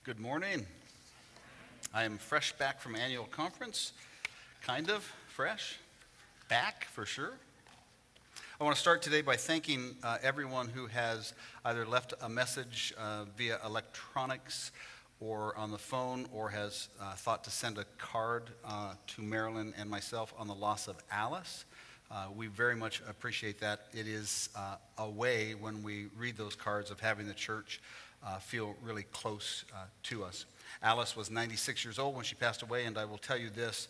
Good morning. I am fresh back from annual conference, kind of fresh, back for sure. I want to start today by thanking everyone who has either left a message via electronics or on the phone or has thought to send a card to Marilyn and myself on the loss of Alice. We very much appreciate that. It is a way when we read those cards of having the church feel really close to us. Alice was 96 years old when she passed away, and I will tell you this,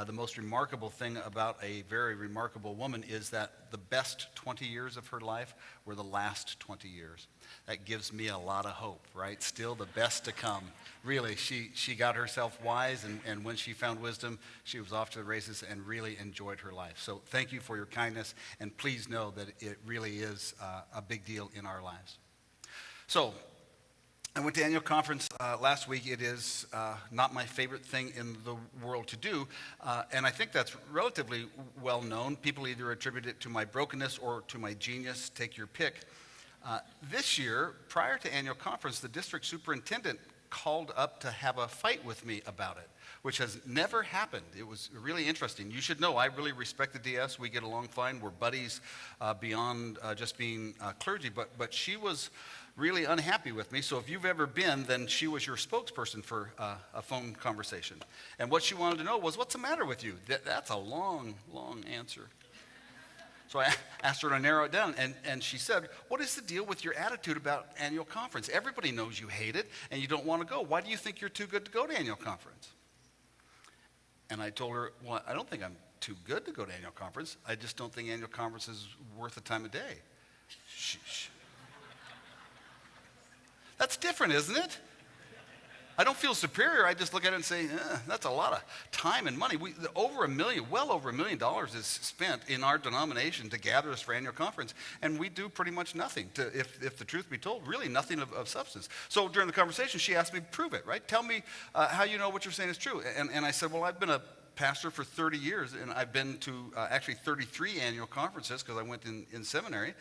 the most remarkable thing about a very remarkable woman is that the best 20 years of her life were the last 20 years. That gives me a lot of hope, right? Still the best to come. Really, she got herself wise, and when she found wisdom, she was off to the races and really enjoyed her life. So thank you for your kindness, and please know that it really is a big deal in our lives. So, I went to annual conference last week. It is not my favorite thing in the world to do, and I think that's relatively well known. People either attribute it to my brokenness or to my genius, take your pick. This year, prior to annual conference, the district superintendent called up to have a fight with me about it, which has never happened. It was really interesting. You should know I really respect the DS. We get along fine. We're buddies beyond just being clergy, but she was really unhappy with me. So if you've ever been, then she was your spokesperson for a phone conversation. And what she wanted to know was, what's the matter with you? That's a long, long answer. So I asked her to narrow it down, and she said, what is the deal with your attitude about annual conference? Everybody knows you hate it, and you don't want to go. Why do you think you're too good to go to annual conference? And I told her, well, I don't think I'm too good to go to annual conference. I just don't think annual conference is worth the time of day. That's different, isn't it? I don't feel superior. I just look at it and say, that's a lot of time and money. Well over $1 million is spent in our denomination to gather us for annual conference, and we do pretty much nothing, if the truth be told, really nothing of substance. So during the conversation, she asked me, prove it, right? Tell me how you know what you're saying is true. And I said, well, I've been a pastor for 30 years, and I've been to actually 33 annual conferences because I went in seminary,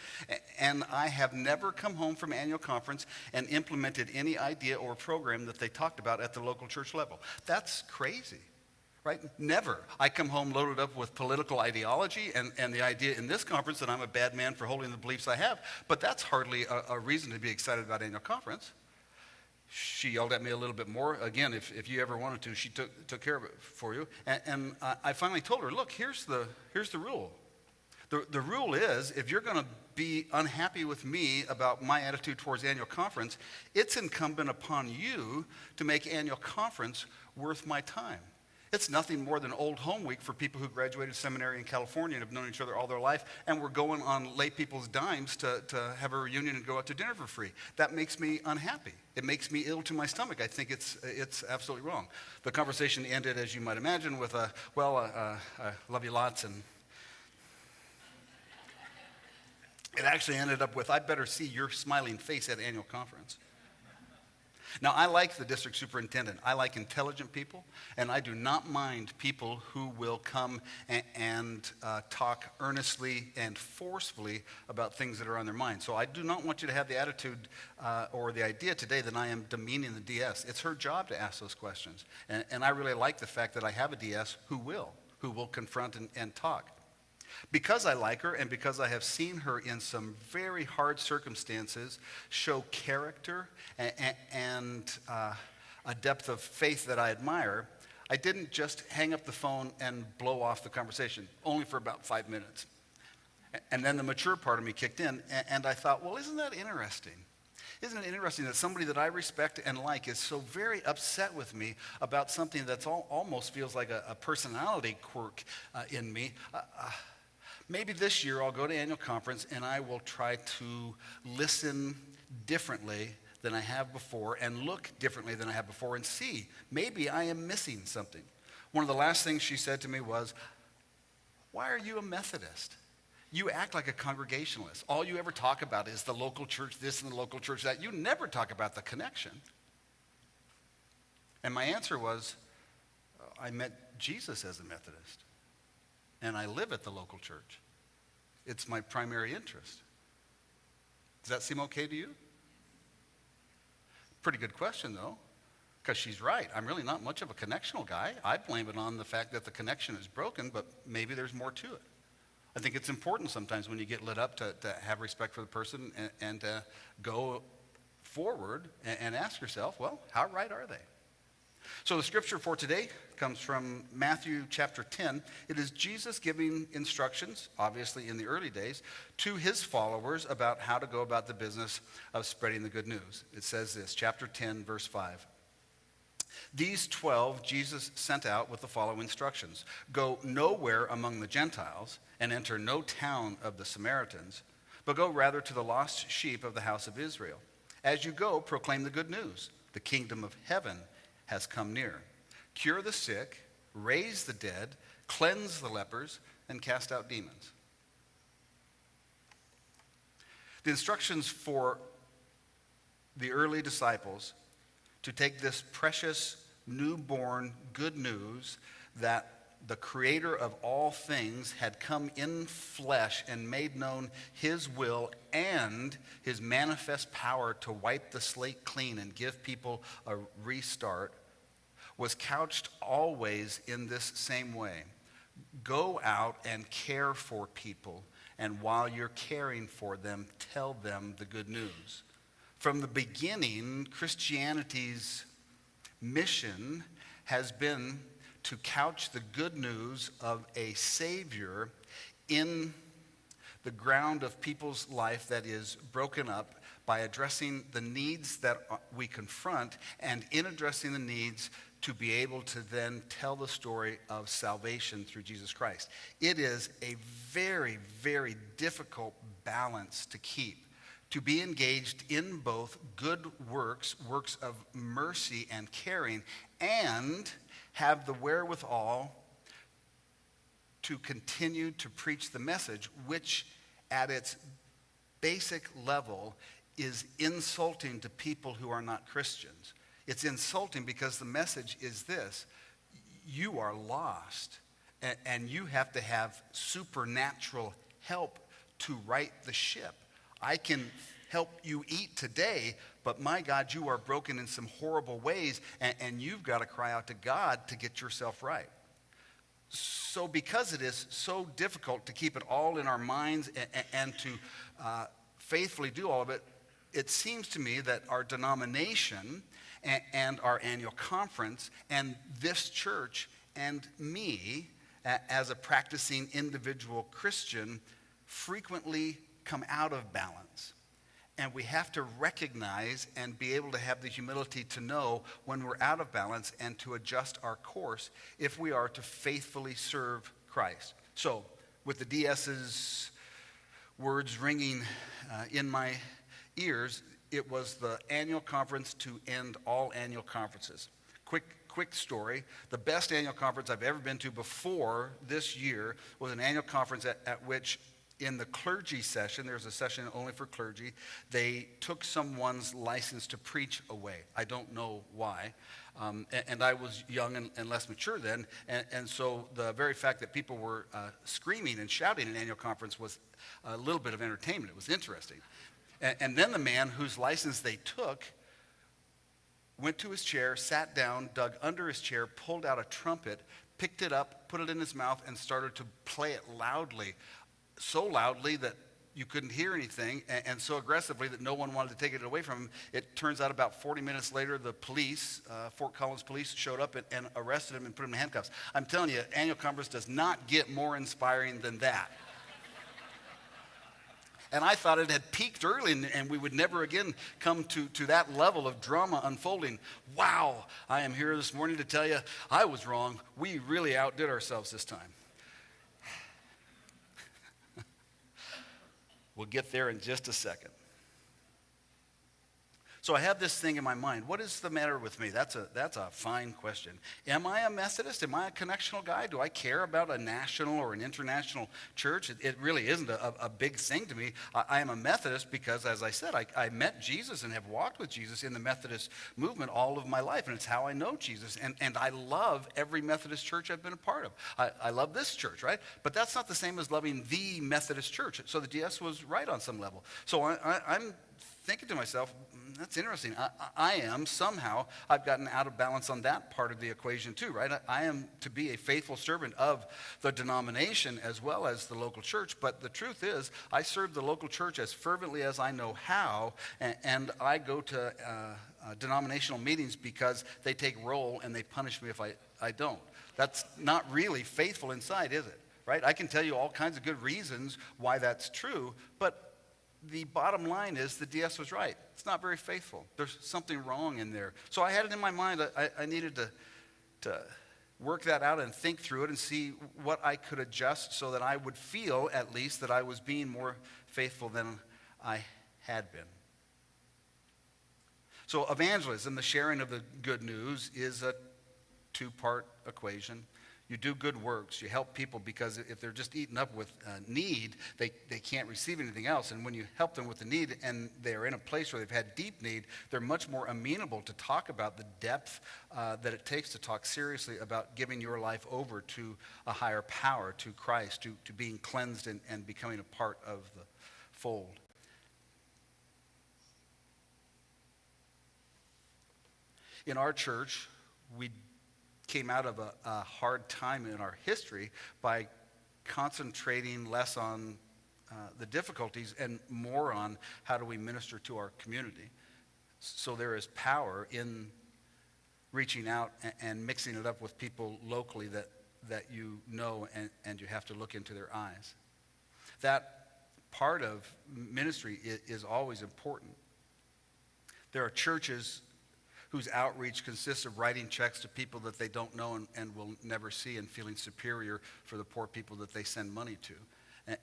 and I have never come home from annual conference and implemented any idea or program that they talked about at the local church level. That's crazy, right? Never. I come home loaded up with political ideology and the idea in this conference that I'm a bad man for holding the beliefs I have, but that's hardly a reason to be excited about annual conference. She yelled at me a little bit more. Again, if you ever wanted to, she took care of it for you. And I finally told her, look, here's the rule. The rule is, if you're going to be unhappy with me about my attitude towards annual conference, it's incumbent upon you to make annual conference worth my time. It's nothing more than old home week for people who graduated seminary in California and have known each other all their life, and we're going on lay people's dimes to have a reunion and go out to dinner for free. That makes me unhappy. It makes me ill to my stomach. I think it's absolutely wrong. The conversation ended, as you might imagine, with I love you lots, and it actually ended up with, I better see your smiling face at annual conference. Now, I like the district superintendent. I like intelligent people, and I do not mind people who will come and talk earnestly and forcefully about things that are on their mind. So I do not want you to have the attitude or the idea today that I am demeaning the DS. It's her job to ask those questions, and I really like the fact that I have a DS who will confront and talk. Because I like her and because I have seen her in some very hard circumstances show character and a depth of faith that I admire, I didn't just hang up the phone and blow off the conversation, only for about 5 minutes. And then the mature part of me kicked in, and I thought, well, isn't that interesting? Isn't it interesting that somebody that I respect and like is so very upset with me about something that's almost feels like a personality quirk in me? Maybe this year I'll go to annual conference and I will try to listen differently than I have before and look differently than I have before and see. Maybe I am missing something. One of the last things she said to me was, why are you a Methodist? You act like a Congregationalist. All you ever talk about is the local church this and the local church that. You never talk about the connection. And my answer was, I met Jesus as a Methodist. And I live at the local church. It's my primary interest. Does that seem okay to you? Pretty good question, though. Because she's right. I'm really not much of a connectional guy. I blame it on the fact that the connection is broken, but maybe there's more to it. I think it's important sometimes when you get lit up to have respect for the person and to go forward and ask yourself, well, how right are they? So the scripture for today comes from Matthew chapter 10. It is Jesus giving instructions, obviously in the early days, to his followers about how to go about the business of spreading the good news. It says this, chapter 10, verse 5. These 12 Jesus sent out with the following instructions. Go nowhere among the Gentiles and enter no town of the Samaritans, but go rather to the lost sheep of the house of Israel. As you go, proclaim the good news. The kingdom of heaven has come near. Cure the sick, raise the dead, cleanse the lepers, and cast out demons. The instructions for the early disciples to take this precious, newborn good news that the creator of all things had come in flesh and made known his will and his manifest power to wipe the slate clean and give people a restart was couched always in this same way. Go out and care for people, and while you're caring for them, tell them the good news. From the beginning, Christianity's mission has been to couch the good news of a Savior in the ground of people's life that is broken up by addressing the needs that we confront, and in addressing the needs to be able to then tell the story of salvation through Jesus Christ. It is a very, very difficult balance to keep, to be engaged in both good works, works of mercy and caring, and have the wherewithal to continue to preach the message, which at its basic level is insulting to people who are not Christians. It's insulting because the message is this: you are lost, and you have to have supernatural help to right the ship. I can help you eat today, but my God, you are broken in some horrible ways, and you've got to cry out to God to get yourself right. So because it is so difficult to keep it all in our minds and to faithfully do all of it, it seems to me that our denomination and our annual conference and this church and me as a practicing individual Christian frequently come out of balance. And we have to recognize and be able to have the humility to know when we're out of balance and to adjust our course if we are to faithfully serve Christ. So, with the DS's words ringing in my ears, it was the annual conference to end all annual conferences. Quick story. The best annual conference I've ever been to before this year was an annual conference at which, in the clergy session, there's a session only for clergy, they took someone's license to preach away. I don't know why. And I was young and less mature then. And so the very fact that people were screaming and shouting in an annual conference was a little bit of entertainment. It was interesting. And then the man whose license they took went to his chair, sat down, dug under his chair, pulled out a trumpet, picked it up, put it in his mouth, and started to play it loudly. So loudly that you couldn't hear anything, and so aggressively that no one wanted to take it away from him. It turns out about 40 minutes later, the police, Fort Collins police, showed up and arrested him and put him in handcuffs. I'm telling you, annual conference does not get more inspiring than that. And I thought it had peaked early, and we would never again come to that level of drama unfolding. Wow, I am here this morning to tell you I was wrong. We really outdid ourselves this time. We'll get there in just a second. So I have this thing in my mind. What is the matter with me? That's a fine question. Am I a Methodist? Am I a connectional guy? Do I care about a national or an international church? It really isn't a big thing to me. I am a Methodist because, as I said, I met Jesus and have walked with Jesus in the Methodist movement all of my life, and it's how I know Jesus. And I love every Methodist church I've been a part of. I love this church, right? But that's not the same as loving the Methodist church. So the DS was right on some level. So I'm thinking to myself, that's interesting. I've gotten out of balance on that part of the equation too, right? I am to be a faithful servant of the denomination as well as the local church. But the truth is, I serve the local church as fervently as I know how, and I go to denominational meetings because they take roll and they punish me if I don't. That's not really faithful inside, is it? Right? I can tell you all kinds of good reasons why that's true, but the bottom line is the DS was right. It's not very faithful. There's something wrong in there. So I had it in my mind. I needed to work that out and think through it and see what I could adjust so that I would feel at least that I was being more faithful than I had been. So evangelism, the sharing of the good news, is a two-part equation. You do good works. You help people because if they're just eaten up with need, they can't receive anything else. And when you help them with the need and they're in a place where they've had deep need, they're much more amenable to talk about the depth that it takes to talk seriously about giving your life over to a higher power, to Christ, to being cleansed and becoming a part of the fold. In our church, we came out of a hard time in our history by concentrating less on the difficulties and more on how do we minister to our community. So there is power in reaching out and mixing it up with people locally that you know and you have to look into their eyes. That part of ministry is always important. There are churches whose outreach consists of writing checks to people that they don't know and will never see and feeling superior for the poor people that they send money to.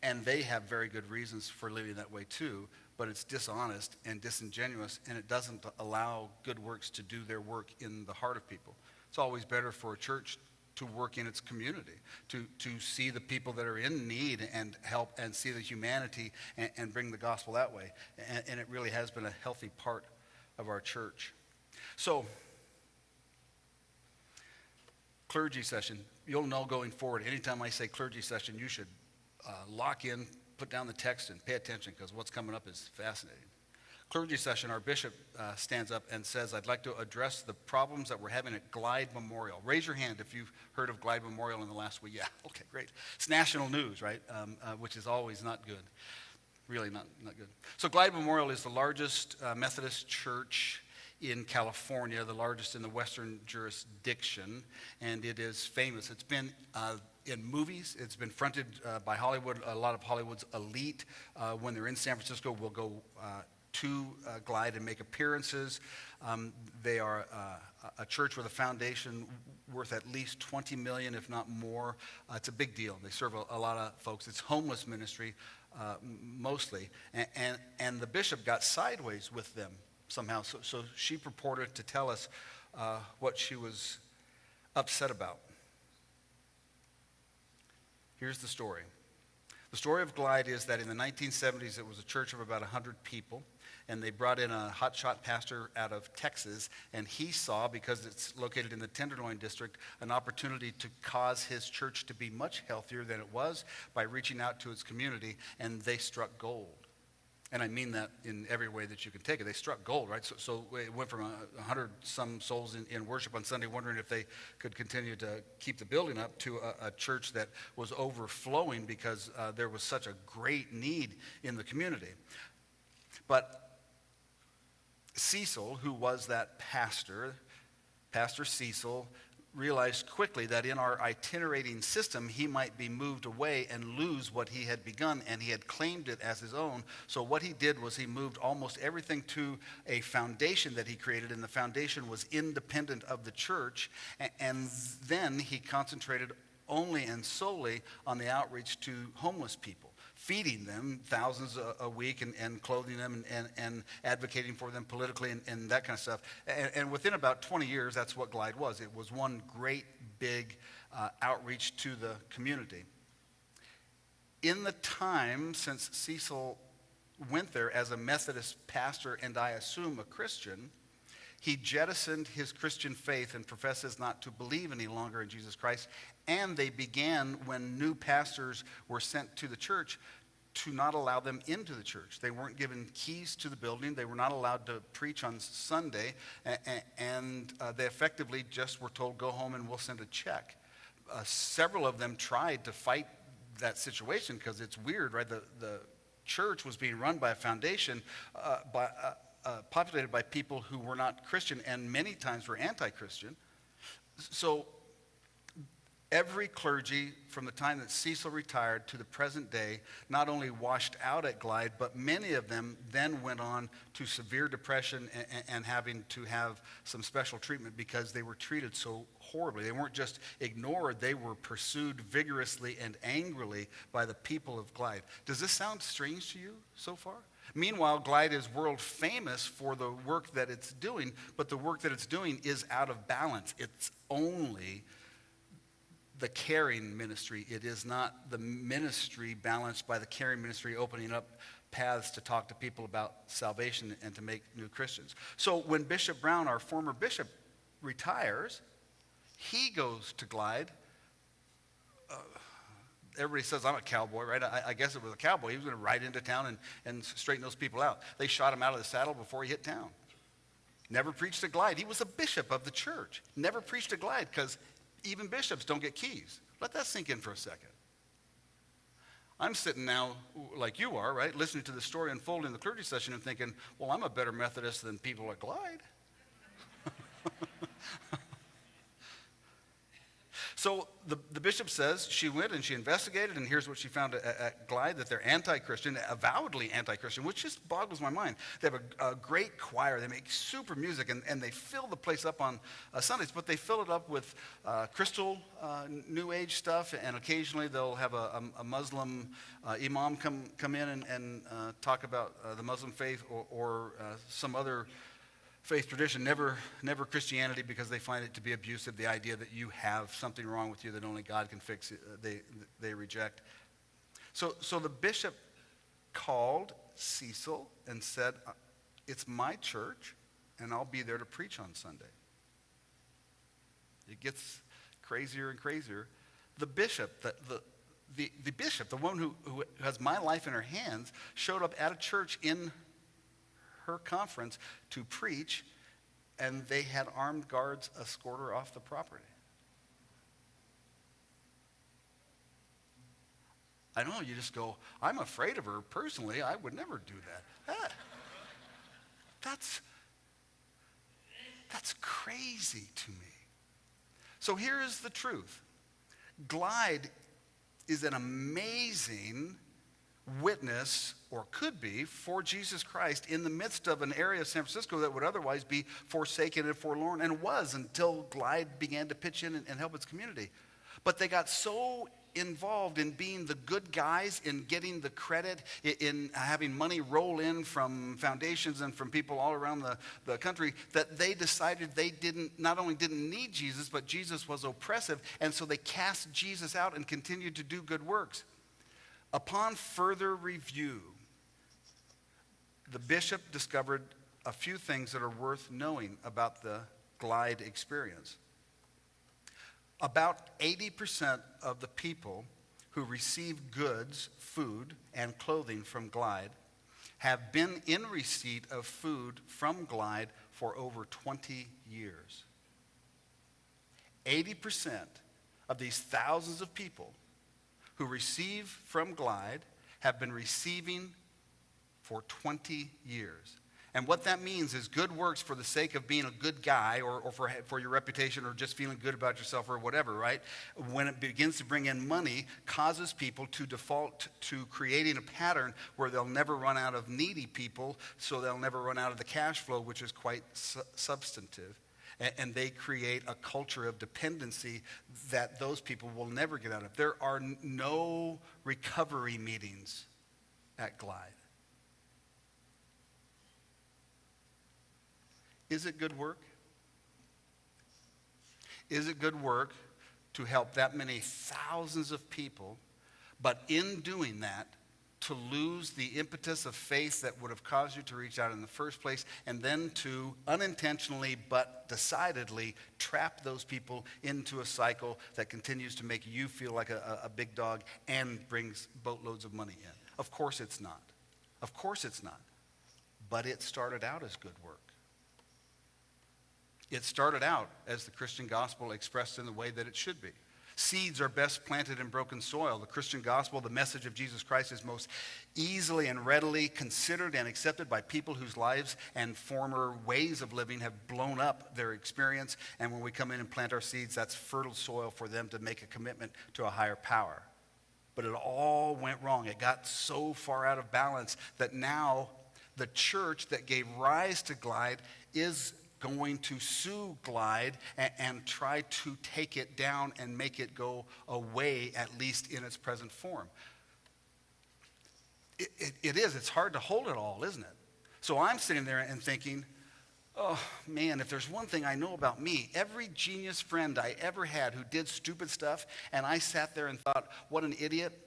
And they have very good reasons for living that way too, but it's dishonest and disingenuous, and it doesn't allow good works to do their work in the heart of people. It's always better for a church to work in its community, to see the people that are in need and help and see the humanity and bring the gospel that way. And it really has been a healthy part of our church. So, clergy session. You'll know going forward, anytime I say clergy session, you should lock in, put down the text, and pay attention because what's coming up is fascinating. Clergy session, our bishop stands up and says, I'd like to address the problems that we're having at Glide Memorial. Raise your hand if you've heard of Glide Memorial in the last week. Yeah, okay, great. It's national news, right? Which is always not good. Really not good. So Glide Memorial is the largest Methodist church in California, the largest in the Western jurisdiction, and it is famous. It's been in movies. It's been fronted by Hollywood. A lot of Hollywood's elite, when they're in San Francisco, will go to Glide and make appearances. They are a church with a foundation worth at least $20 million, if not more. It's a big deal. They serve a lot of folks. It's homeless ministry. Mostly, and the bishop got sideways with them somehow. So she purported to tell us what she was upset about. Here's the story. The story of Glide is that in the 1970s, it was a church of about 100 people, and they brought in a hotshot pastor out of Texas, and he saw, because it's located in the Tenderloin district, an opportunity to cause his church to be much healthier than it was by reaching out to its community, and they struck gold. And I mean that in every way that you can take it. They struck gold, right? So it went from 100-some souls in worship on Sunday, wondering if they could continue to keep the building up, to a church that was overflowing because there was such a great need in the community. But Cecil, who was that pastor, Pastor Cecil, realized quickly that in our itinerating system, he might be moved away and lose what he had begun, and he had claimed it as his own. So what he did was he moved almost everything to a foundation that he created, and the foundation was independent of the church, and then he concentrated only and solely on the outreach to homeless people, feeding them thousands a week and clothing them and advocating for them politically and that kind of stuff. And within about 20 years, that's what Glide was. It was one great big outreach to the community. In the time since Cecil went there as a Methodist pastor, and I assume a Christian, he jettisoned his Christian faith and professes not to believe any longer in Jesus Christ. And they began, when new pastors were sent to the church, to not allow them into the church. They weren't given keys to the building. They were not allowed to preach on Sunday. And they effectively just were told, go home and we'll send a check. Several of them tried to fight that situation because it's weird, right? The church was being run by a foundation populated by people who were not Christian and many times were anti-Christian. So every clergy from the time that Cecil retired to the present day not only washed out at Glide, but many of them then went on to severe depression and having to have some special treatment because they were treated so horribly. They weren't just ignored, they were pursued vigorously and angrily by the people of Glide. Does this sound strange to you so far? Meanwhile, Glide is world famous for the work that it's doing, but the work that it's doing is out of balance. It's only the caring ministry. It is not the ministry balanced by the caring ministry opening up paths to talk to people about salvation and to make new Christians. So when Bishop Brown, our former bishop, retires, he goes to Glide. Everybody says, I'm a cowboy, right? I guess it was a cowboy. He was going to ride into town and straighten those people out. They shot him out of the saddle before he hit town. Never preached at Glide. He was a bishop of the church. Never preached at Glide because even bishops don't get keys. Let that sink in for a second. I'm sitting now, like you are, right, listening to the story unfold in the clergy session and thinking, well, I'm a better Methodist than people at Glide. So the bishop says she went and she investigated, and here's what she found at Glide, that they're anti-Christian, avowedly anti-Christian, which just boggles my mind. They have a great choir. They make super music, and they fill the place up on Sundays, but they fill it up with crystal New Age stuff, and occasionally they'll have a Muslim imam come in and talk about the Muslim faith or some other faith tradition, never Christianity, because they find it to be abusive, the idea that you have something wrong with you that only God can fix, they reject. So the bishop called Cecil and said, it's my church, and I'll be there to preach on Sunday. It gets crazier and crazier. The bishop, the bishop, the one who has my life in her hands, showed up at a church in her conference to preach, and they had armed guards escort her off the property. I know, you just go, I'm afraid of her personally. I would never do that. That's crazy to me. So here is the truth. Glide is an amazing witness, or could be, for Jesus Christ in the midst of an area of San Francisco that would otherwise be forsaken and forlorn, and was until Glide began to pitch in and help its community. But they got so involved in being the good guys, in getting the credit, in having money roll in from foundations and from people all around the country, that they decided they not only didn't need Jesus, but Jesus was oppressive, and so they cast Jesus out and continued to do good works. Upon further review, the bishop discovered a few things that are worth knowing about the Glide experience. About 80% of the people who receive goods, food, and clothing from Glide have been in receipt of food from Glide for over 20 years. 80% of these thousands of people who receive from Glide have been receiving for 20 years. And what that means is good works for the sake of being a good guy, or for your reputation, or just feeling good about yourself, or whatever, right? When it begins to bring in money, causes people to default to creating a pattern where they'll never run out of needy people, so they'll never run out of the cash flow, which is quite substantive. And they create a culture of dependency that those people will never get out of. There are no recovery meetings at Glide. Is it good work? Is it good work to help that many thousands of people, but in doing that, to lose the impetus of faith that would have caused you to reach out in the first place, and then to unintentionally but decidedly trap those people into a cycle that continues to make you feel like a big dog and brings boatloads of money in? Of course it's not. Of course it's not. But it started out as good work. It started out as the Christian gospel expressed in the way that it should be. Seeds are best planted in broken soil. The Christian gospel, the message of Jesus Christ, is most easily and readily considered and accepted by people whose lives and former ways of living have blown up their experience. And when we come in and plant our seeds, that's fertile soil for them to make a commitment to a higher power. But it all went wrong. It got so far out of balance that now the church that gave rise to Glide is going to sue Glide and try to take it down and make it go away, at least in its present form. It is. It's hard to hold it all, isn't it? So I'm sitting there and thinking, oh, man, if there's one thing I know about me, every genius friend I ever had who did stupid stuff, and I sat there and thought, what an idiot,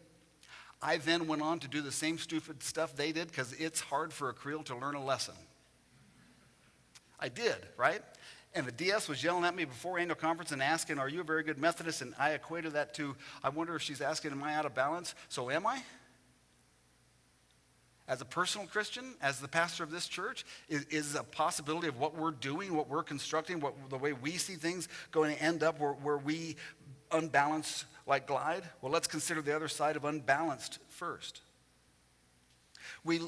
I then went on to do the same stupid stuff they did because it's hard for a Creel to learn a lesson. I did, right? And the DS was yelling at me before annual conference and asking, are you a very good Methodist? And I equated that to, I wonder if she's asking, am I out of balance? So am I? As a personal Christian, as the pastor of this church, is a possibility of what we're doing, what we're constructing, the way we see things going to end up where we unbalance like Glide? Well, let's consider the other side of unbalanced first. We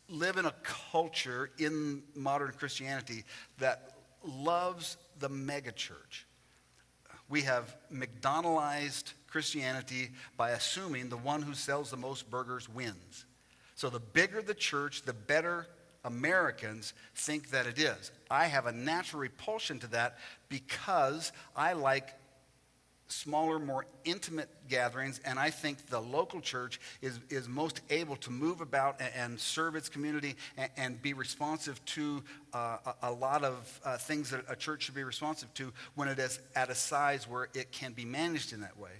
live in a culture in modern Christianity that loves the megachurch. We have McDonaldized Christianity by assuming the one who sells the most burgers wins. So the bigger the church, the better Americans think that it is. I have a natural repulsion to that because I like smaller, more intimate gatherings, and I think the local church is most able to move about and serve its community and be responsive to a lot of things that a church should be responsive to when it is at a size where it can be managed in that way.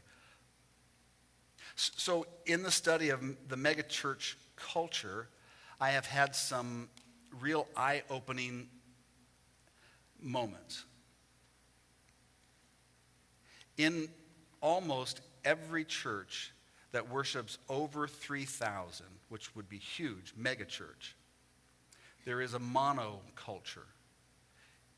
So in the study of the megachurch culture, I have had some real eye-opening moments. In almost every church that worships over 3,000, which would be huge, megachurch, there is a monoculture.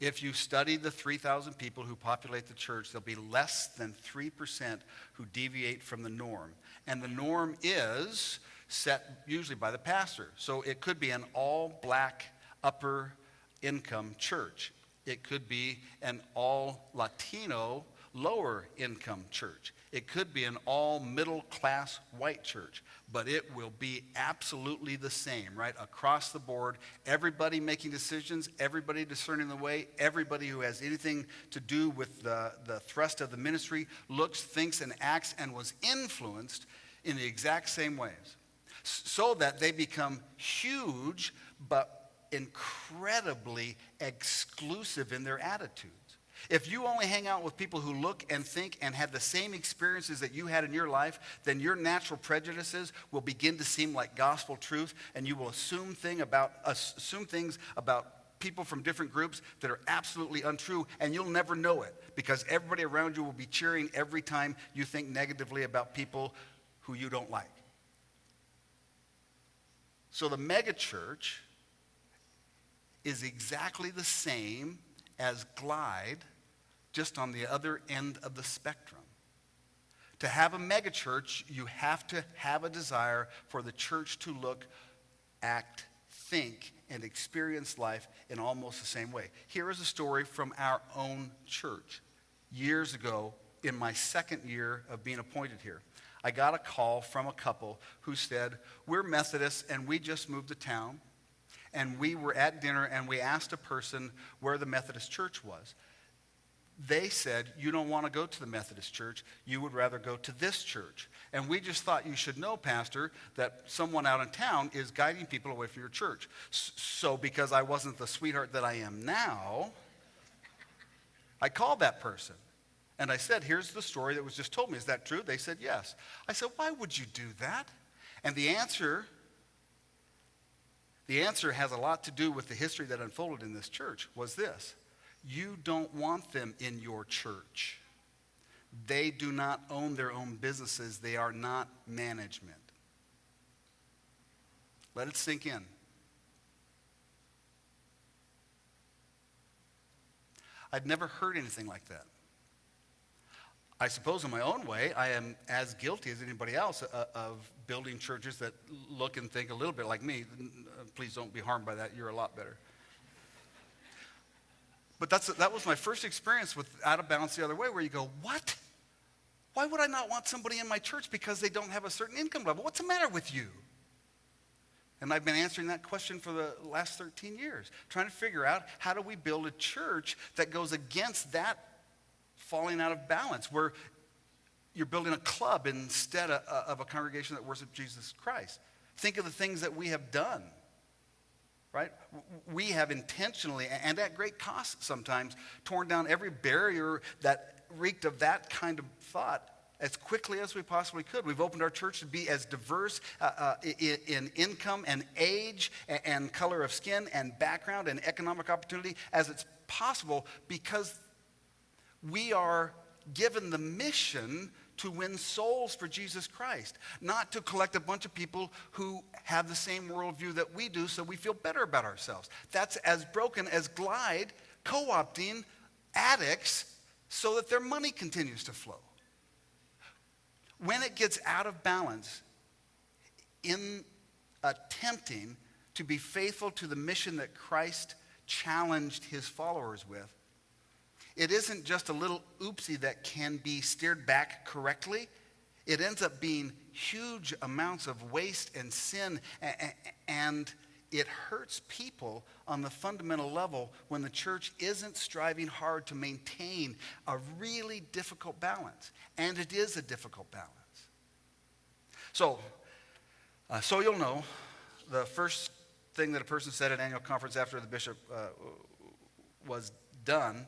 If you study the 3,000 people who populate the church, there'll be less than 3% who deviate from the norm. And the norm is set usually by the pastor. So it could be an all-black, upper-income church. It could be an all-Latino, lower-income church. It could be an all-middle-class white church. But it will be absolutely the same, right? Across the board, everybody making decisions, everybody discerning the way, everybody who has anything to do with the thrust of the ministry looks, thinks, and acts and was influenced in the exact same ways. So that they become huge, but incredibly exclusive in their attitudes. If you only hang out with people who look and think and have the same experiences that you had in your life, then your natural prejudices will begin to seem like gospel truth, and you will assume things about people from different groups that are absolutely untrue, and you'll never know it because everybody around you will be cheering every time you think negatively about people who you don't like. So the megachurch is exactly the same as Glide, just on the other end of the spectrum. To have a megachurch, you have to have a desire for the church to look, act, think, and experience life in almost the same way. Here is a story from our own church. Years ago, in my second year of being appointed here, I got a call from a couple who said, we're Methodists and we just moved to town. And we were at dinner and we asked a person where the Methodist church was. They said, you don't want to go to the Methodist church. You would rather go to this church. And we just thought you should know, Pastor, that someone out in town is guiding people away from your church. So because I wasn't the sweetheart that I am now, I called that person. And I said, here's the story that was just told me. Is that true? They said, yes. I said, why would you do that? And the answer has a lot to do with the history that unfolded in this church, was this. You don't want them in your church. They do not own their own businesses. They are not management. Let it sink in. I'd never heard anything like that. I suppose in my own way, I am as guilty as anybody else of building churches that look and think a little bit like me. Please don't be harmed by that. You're a lot better. But that was my first experience with Out of Balance the other way, where you go, what? Why would I not want somebody in my church because they don't have a certain income level? What's the matter with you? And I've been answering that question for the last 13 years, trying to figure out how do we build a church that goes against that falling out of balance, where you're building a club instead of a congregation that worships Jesus Christ. Think of the things that we have done, right? We have intentionally, and at great cost sometimes, torn down every barrier that reeked of that kind of thought as quickly as we possibly could. We've opened our church to be as diverse in income and age and color of skin and background and economic opportunity as it's possible, because we are given the mission to win souls for Jesus Christ, not to collect a bunch of people who have the same worldview that we do so we feel better about ourselves. That's as broken as Glide co-opting addicts so that their money continues to flow. When it gets out of balance, in attempting to be faithful to the mission that Christ challenged his followers with, it isn't just a little oopsie that can be steered back correctly. It ends up being huge amounts of waste and sin, and it hurts people on the fundamental level when the church isn't striving hard to maintain a really difficult balance. And it is a difficult balance. So you'll know, the first thing that a person said at annual conference after the bishop was done,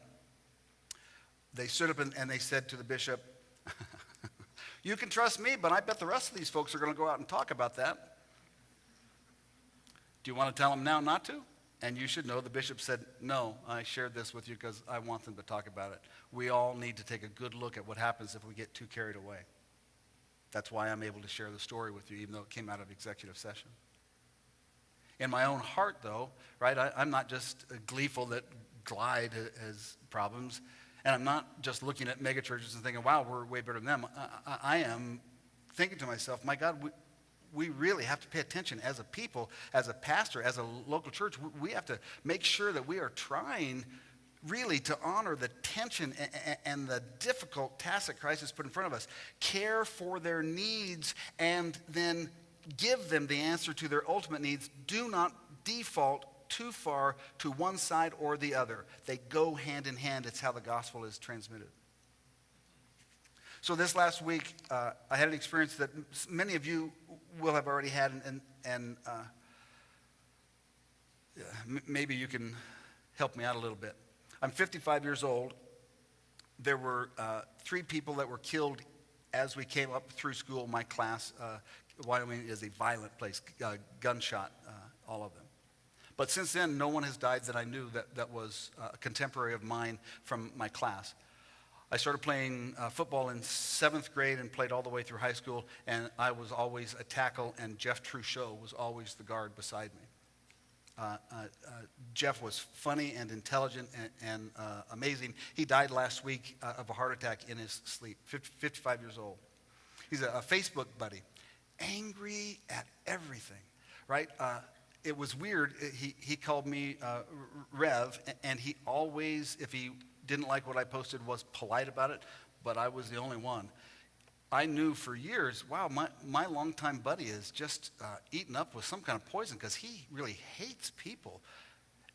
they stood up and they said to the bishop, you can trust me, but I bet the rest of these folks are going to go out and talk about that. Do you want to tell them now not to? And you should know the bishop said, no, I shared this with you because I want them to talk about it. We all need to take a good look at what happens if we get too carried away. That's why I'm able to share the story with you, even though it came out of executive session. In my own heart, though, right, I'm not just gleeful that Glide has problems. And I'm not just looking at megachurches and thinking, wow, we're way better than them. I am thinking to myself, my God, we really have to pay attention as a people, as a pastor, as a local church. We have to make sure that we are trying really to honor the tension and the difficult task that Christ has put in front of us. Care for their needs and then give them the answer to their ultimate needs. Do not default too far to one side or the other. They go hand in hand. It's how the gospel is transmitted. So this last week, I had an experience that many of you will have already had, and maybe you can help me out a little bit. I'm 55 years old. There were 3 people that were killed as we came up through school. My class, Wyoming is a violent place, gunshot, all of them. But since then, no one has died that I knew that was a contemporary of mine from my class. I started playing football in 7th grade and played all the way through high school, and I was always a tackle, and Jeff Truchot was always the guard beside me. Jeff was funny and intelligent and amazing. He died last week of a heart attack in his sleep, 55 years old. He's a Facebook buddy, angry at everything, right? It was weird. He called me Rev, and he always, if he didn't like what I posted, was polite about it, but I was the only one. I knew for years, wow, my longtime buddy is just eaten up with some kind of poison because he really hates people.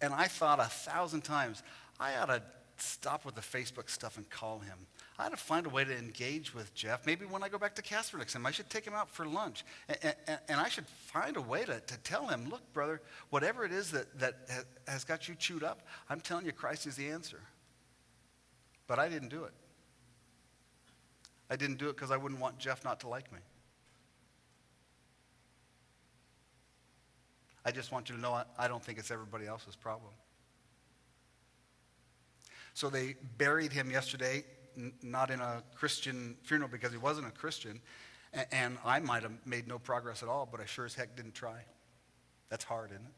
And I thought 1,000 times, I ought to stop with the Facebook stuff and call him. I ought to find a way to engage with Jeff. Maybe when I go back to Casper next time, I should take him out for lunch. And I should find a way to tell him, look, brother, whatever it is that has got you chewed up, I'm telling you, Christ is the answer. But I didn't do it. I didn't do it because I wouldn't want Jeff not to like me. I just want you to know I don't think it's everybody else's problem. So they buried him yesterday, not in a Christian funeral because he wasn't a Christian, and I might have made no progress at all, but I sure as heck didn't try. That's hard, isn't it?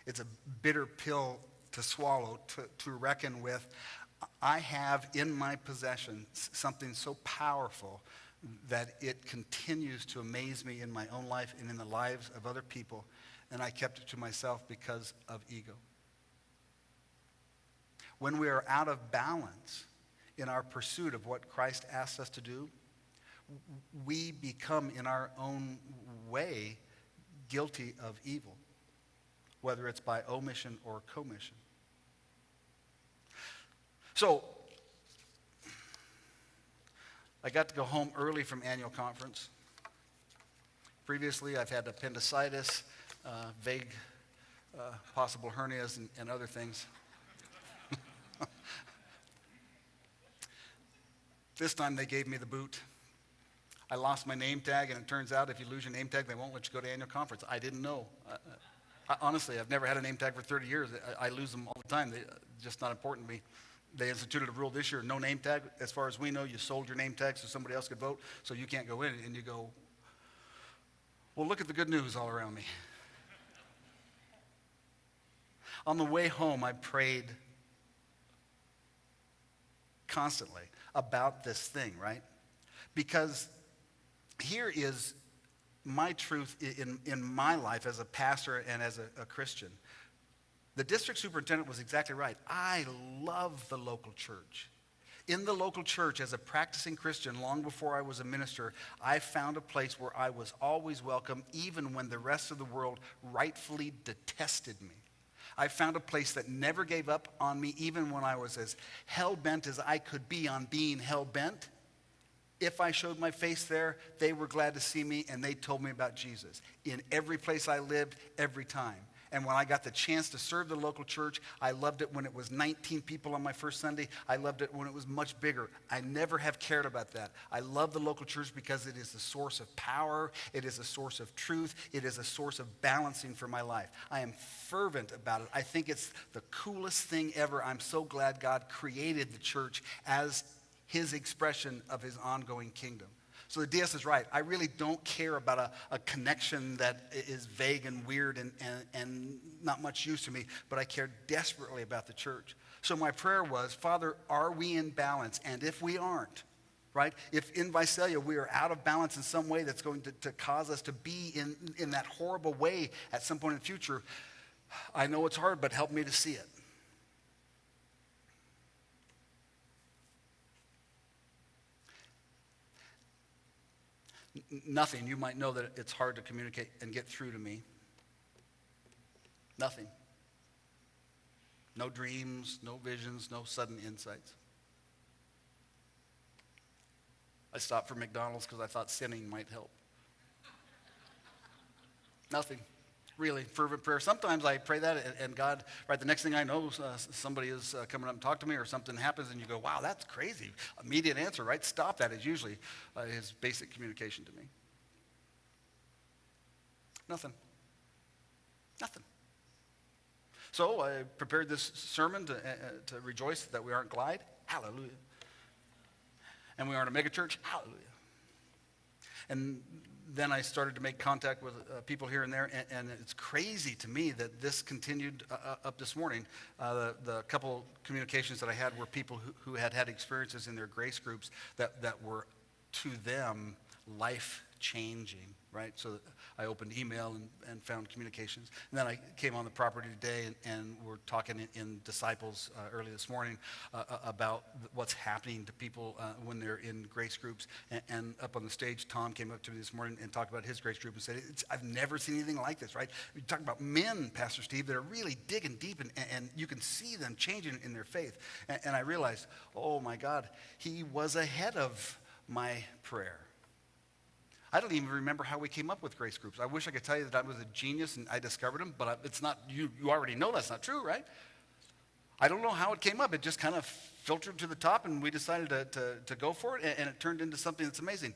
It's a bitter pill to swallow, to reckon with. I have in my possession something so powerful that it continues to amaze me in my own life and in the lives of other people, and I kept it to myself because of ego. When we are out of balance in our pursuit of what Christ asks us to do, we become in our own way guilty of evil, whether it's by omission or commission. So, I got to go home early from annual conference. Previously, I've had appendicitis, vague possible hernias, and other things. This time they gave me the boot. I lost my name tag, and it turns out if you lose your name tag, they won't let you go to annual conference. I didn't know. Honestly, I've never had a name tag for 30 years. I lose them all the time. They're just not important to me. They instituted a rule this year, no name tag. As far as we know, you sold your name tag so somebody else could vote, so you can't go in. And you go, well, look at the good news all around me. On the way home, I prayed constantly about this thing, right? Because here is my truth in my life as a pastor and as a Christian. The district superintendent was exactly right. I love the local church. In the local church, as a practicing Christian, long before I was a minister, I found a place where I was always welcome, even when the rest of the world rightfully detested me. I found a place that never gave up on me, even when I was as hell-bent as I could be on being hell-bent. If I showed my face there, they were glad to see me, and they told me about Jesus. In every place I lived, every time. And when I got the chance to serve the local church, I loved it when it was 19 people on my first Sunday. I loved it when it was much bigger. I never have cared about that. I love the local church because it is the source of power. It is a source of truth. It is a source of balancing for my life. I am fervent about it. I think it's the coolest thing ever. I'm so glad God created the church as his expression of his ongoing kingdom. So the DS is right. I really don't care about a connection that is vague and weird and not much use to me, but I care desperately about the church. So my prayer was, Father, are we in balance? And if we aren't, right? If in Visalia we are out of balance in some way that's going to cause us to be in that horrible way at some point in the future, I know it's hard, but help me to see it. Nothing. You might know that it's hard to communicate and get through to me. Nothing. No dreams, no visions, no sudden insights. I stopped for McDonald's because I thought sinning might help. Nothing. Really, fervent prayer. Sometimes I pray that, and God, right, the next thing I know, somebody is coming up and talk to me, or something happens, and you go, wow, that's crazy. Immediate answer, right? Stop that is usually his basic communication to me. Nothing. Nothing. So I prepared this sermon to rejoice that we aren't Glide. Hallelujah. And we aren't a megachurch. Hallelujah. And then I started to make contact with people here and there, and it's crazy to me that this continued up this morning. The couple communications that I had were people who had experiences in their grace groups that were, to them, life-changing, right? So I opened email and found communications. And then I came on the property today and we're talking in Disciples early this morning about what's happening to people when they're in grace groups. And up on the stage, Tom came up to me this morning and talked about his grace group and said, I've never seen anything like this, right? You talk about men, Pastor Steve, that are really digging deep and you can see them changing in their faith. And I realized, oh my God, he was ahead of my prayer. I don't even remember how we came up with grace groups. I wish I could tell you that I was a genius and I discovered them, but it's not, you already know that's not true, right? I don't know how it came up. It just kind of filtered to the top and we decided to go for it, and it turned into something that's amazing.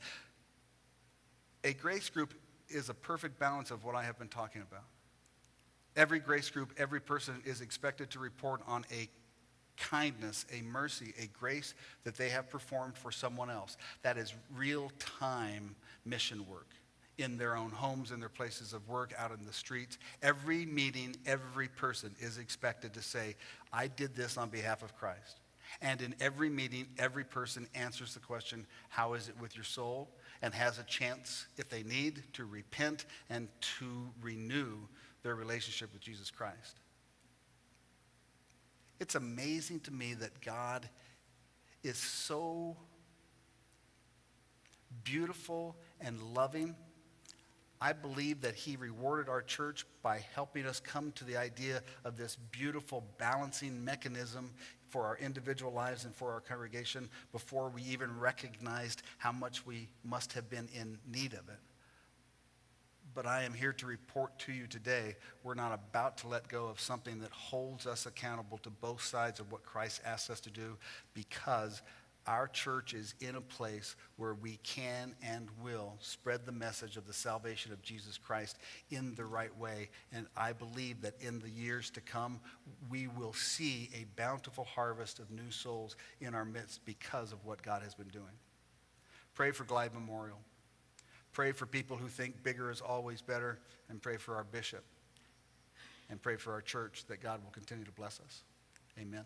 A grace group is a perfect balance of what I have been talking about. Every grace group, every person is expected to report on a kindness, a mercy, a grace that they have performed for someone else. That is real-time mission work. in their own homes, in their places of work, out in the streets. Every meeting, every person is expected to say, I did this on behalf of Christ. And in every meeting, every person answers the question, how is it with your soul? And has a chance, if they need, to repent and to renew their relationship with Jesus Christ. It's amazing to me that God is so beautiful and loving. I believe that he rewarded our church by helping us come to the idea of this beautiful balancing mechanism for our individual lives and for our congregation before we even recognized how much we must have been in need of it. But I am here to report to you today, we're not about to let go of something that holds us accountable to both sides of what Christ asks us to do, because our church is in a place where we can and will spread the message of the salvation of Jesus Christ in the right way. And I believe that in the years to come, we will see a bountiful harvest of new souls in our midst because of what God has been doing. Pray for Glide Memorial. Pray for people who think bigger is always better, and pray for our bishop. And pray for our church that God will continue to bless us. Amen.